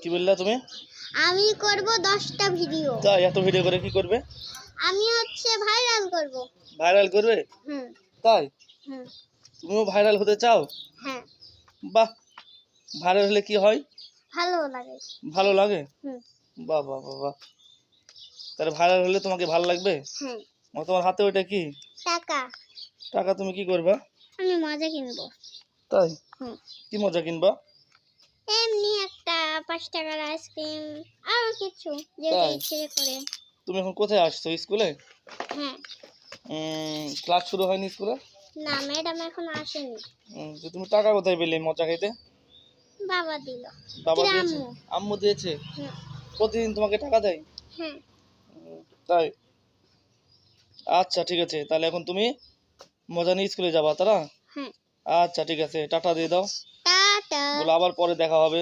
কি বললা তুমি? আমি করব 10টা ভিডিও। তাই এত ভিডিও করে কি করবে? আমি হচ্ছে ভাইরাল করব। ভাইরাল করবে? হুম তাই হুম তুমিও ভাইরাল হতে চাও? হ্যাঁ, বাহ, ভাইরাল হলে কি হয়? ভালো লাগে। ভালো লাগে? হুম বাহ বাহ বাহ বাহ। তাহলে ভাইরাল হলে তোমাকে ভালো লাগবে? হ্যাঁ। তোমার হাতে ওইটা কি? টাকা। টাকা তুমি কি করবা? আমি মজা কিনবো। তাই হুম কি মজা কিনবা? এমনি একটা 5 টাকার আইসক্রিম আর কিছু যেটা তাই ইচ্ছে করে। তুমি এখন কোথায় আসছো? স্কুলে? হ্যাঁ। ক্লাস শুরু হয়নি স্কুলে? না, ম্যাডাম এখন আসেনি। তো তুমি টাকা কোথায় পেলে মজা খাইতে? বাবা দিল। বাবা কিরা দিয়েছে? আম্মু। আম্মু দিয়েছে? হুম, প্রতিদিন তোমাকে টাকা দেয়? হ্যাঁ তাই আচ্ছা ঠিক আছে, তাহলে এখন তুমি মজা নিয়ে স্কুলে যাবা তারা? হ্যাঁ। আচ্ছা ঠিক আছে, টাটা দিয়ে দাও। টাটা। বলো আবার পরে দেখা হবে।